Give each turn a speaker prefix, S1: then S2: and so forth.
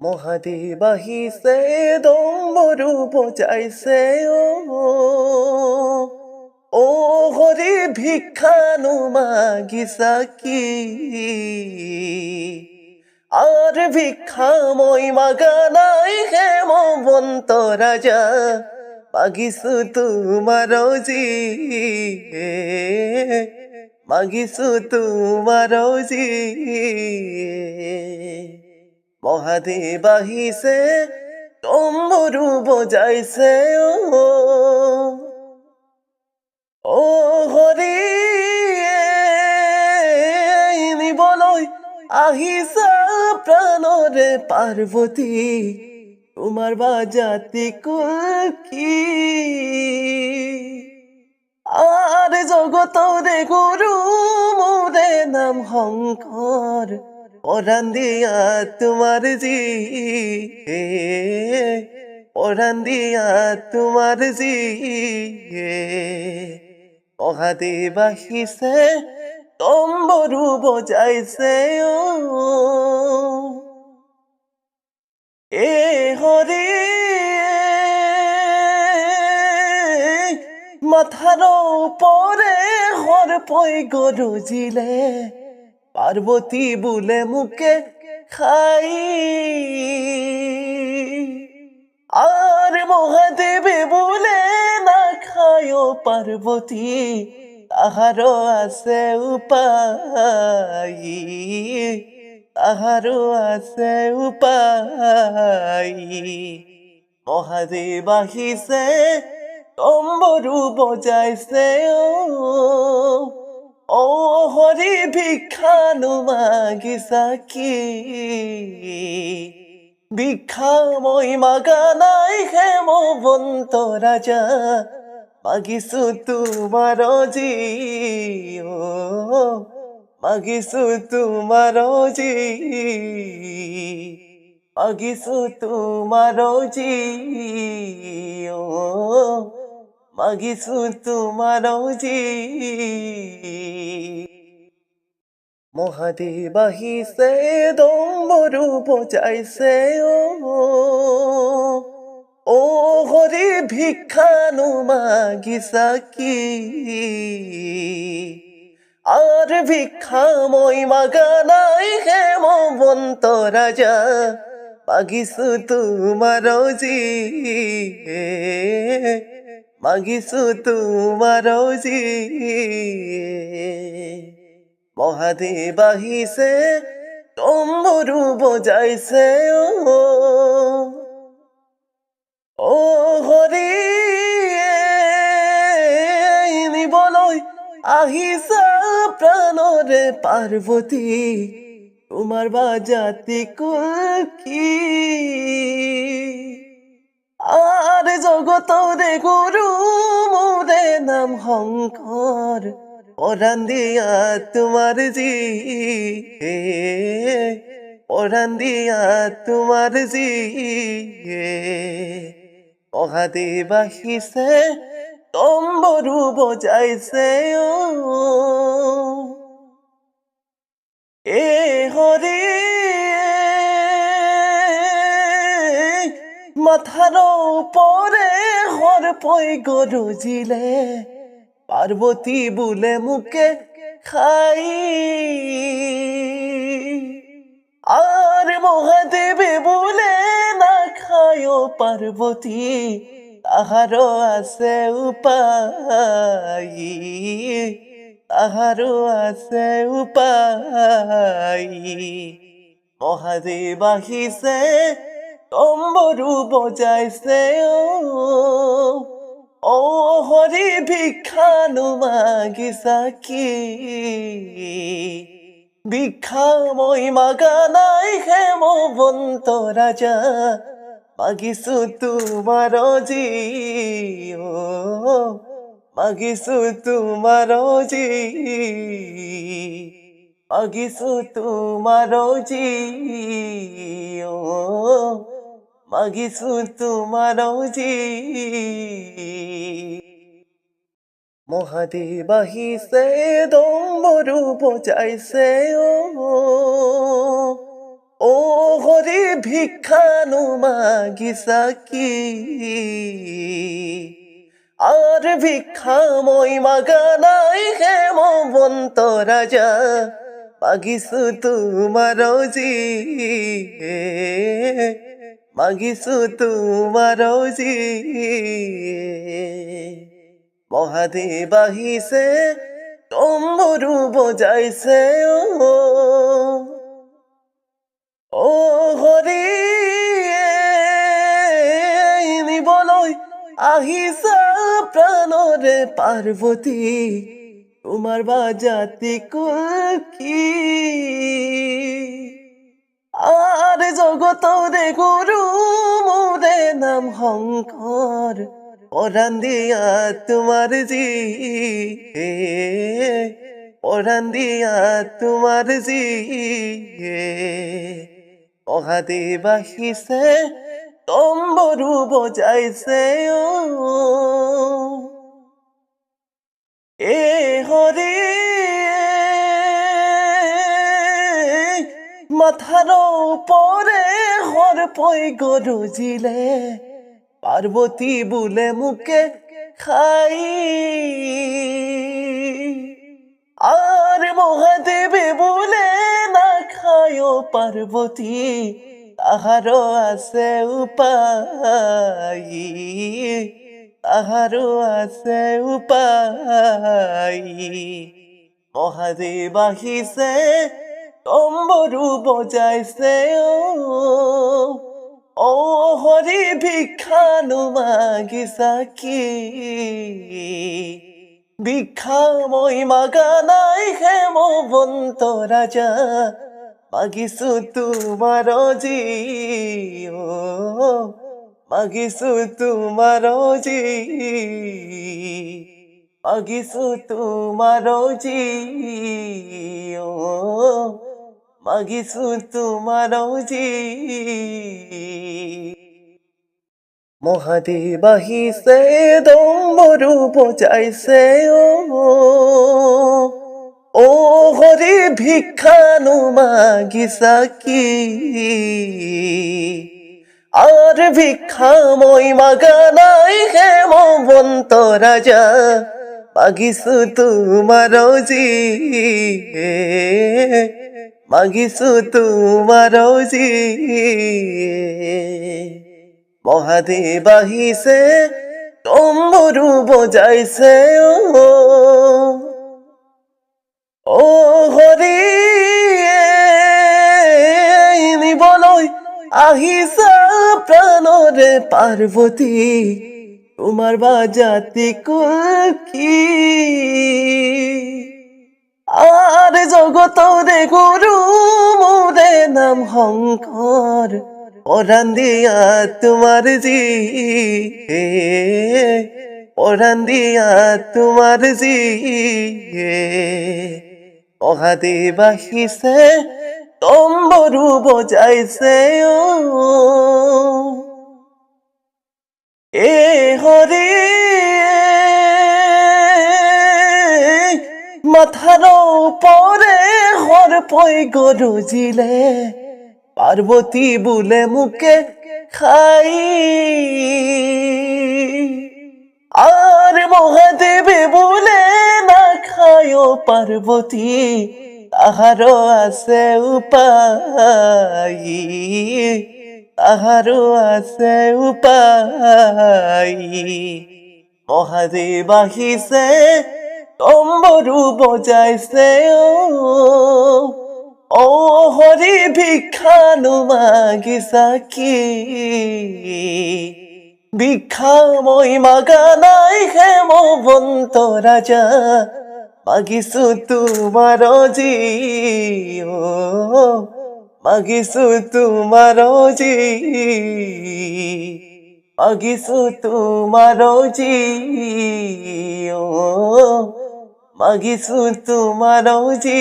S1: মহাদেব আহিছে ডম্বৰু বজাইছে অ হৰি ভিক্ষানো মাগিছা কি আর ভিক্ষা মই মাগা নাই হেমবন্ত রাজা মাগিছো তোমাৰ জি মাগিছো তোমাৰ জি মহাদেব আহিছে ডম্বৰু বজাইছে অ হৰি নিবলৈ আহিছা প্ৰাণৰে পাৰ্বতী তোমাৰ বাজাতি কুল কি আর জগতরে গুরু মোরে নাম শঙ্কর পরাণ দিয়া তোমার জি পরাণ দিয়া তোমার জি মহাদেব আহিছে ডম্বৰু বজাইছে এ হৰি মাথার ওপরে হরপই গরজিলে পার্বতী বুলে মুখে খাই আর মহাদেবে বলে না খায় পার্বতী তাহারও আছে উপায় তাহারও আছে উপায় মহাদেব আহিছে ডম্বৰু বজাইছে অ হৰি ভিক্ষানো মাগিছা কি ভিক্ষা মই মাগা নাই হেমবন্ত ৰাজা মাগিছো তোমাৰ জি মাগিছো তোমাৰ জি মাগিছো তোমাৰ জি মাগিছো তোমাৰ জি মহাদেব আহিছে ডম্বৰু বজাইছে অ হৰি ভিক্ষানো মাগিছা কি আর ভিক্ষা মই মাগা নাই হেমবন্ত রাজা মাগিছো তোমাৰ জি মাগিছো তোমাৰ জি মহাদেব আহিছে ডম্বৰু বজাইছে অ হৰি নিবলৈ আহিছা প্ৰাণৰে পাৰ্বতী তোমাৰ বাজাতি কুল কি আর জগতরে গুরু মোরে নাম শঙ্কর পরাণ দিয়া তোমার জি পরাণ দিয়া তোমার জি মহাদেব আহিছে ডম্বৰু বজাইছে এ হৰি মাথার ওপরে হরপই গরজিলে পার্বতী বুলে মুখে খাই আর মহাদেবে বলে না খায় পার্বতী তাহারও আছে উপায় তাহারও আছে উপায় মহাদেব আহিছে ডম্বৰু বজাইছে অ হৰি ভিক্ষানো মাগিছা কি ভিক্ষা মই মাগা নাই হেমবন্ত ৰাজা মাগিছো তোমাৰ জি মাগিছো তোমাৰ জি মাগিছো তোমাৰ জি মাগিছো তোমাৰ জি মহাদেব আহিছে ডম্বৰু বজাইছে ও হরি ভিক্ষানু মাগিসা কি আর ভিক্ষাময় মাগানাই হেমবন্ত রাজা মাগিসু তোমার জি মাগিসু তোমার জি মহাদেব আহিছে তম্বুৰু বজাইছে ও হৰি নিবলৈ আহিছা প্ৰাণৰে পাৰ্বতী তোমাৰ বাজাতি কুল কি আর জগতরে গুরু মোরে নাম শঙ্কর পরাণ দিয়া তোমার জি পরাণ দিয়া তোমার জি মহাদেব আহিছে তম্বুৰু বজাইছে এ হৰি মাথার উপরে হরপই গরজিলে পার্বতী বুলে মুখে খাই আর মহাদেবে বলে না খায় পার্বতী তাহারও আছে উপায় তাহারও আছে উপায় মহাদেব আহিছে তম্বুৰু বজাইছে ও হৰি ভিক্ষানু মাগিছা কি ভিক্ষাময় মাগানাই হেমবন্ত ৰাজা মাগিছো তোমাৰ জি মাগিছো তোমাৰ জি মাগিছো তোমাৰ জি মাগিছো তোমাৰ জি মহাদেব আহিছে তম্বুৰু বজাইছে ও হৰি ভিক্ষানু মাগিছা কি আর ভিক্ষাময় মাগানাই হেমবন্ত রাজা মাগিছো তোমার জি মাগিছো তোমার জি মহাদেব আহিছে তম্বুৰু বজাইছে ও হৰি নিবলৈ আহিছা প্ৰাণৰে পাৰ্বতী তোমাৰ বাজাতি কুল কি আর জগতরে গুরু মোরে নাম শঙ্কর পরাণ দিয়া তোমার জি পরাণ দিয়া তোমার জি মহাদেব আহিছে তম্বুৰু বজাইছে এ হৰি মাথার উপরে হরপই গরজিলে পার্বতী বুলে মুখে খাই আর মহাদেবে বলে না খায় পার্বতী তাহারও আছে উপায় তাহারও আছে উপায় মহাদেব আহিছে তম্বুৰু বজাইছে ও হৰি ভিক্ষানু মাগিছা কি ভিক্ষাময় মাগানাই হেমবন্ত ৰাজা মাগিছো তোমাৰ জি মাগিছো তোমাৰ জি মাগিছো তোমাৰ জি মাগিছো তোমাৰ জি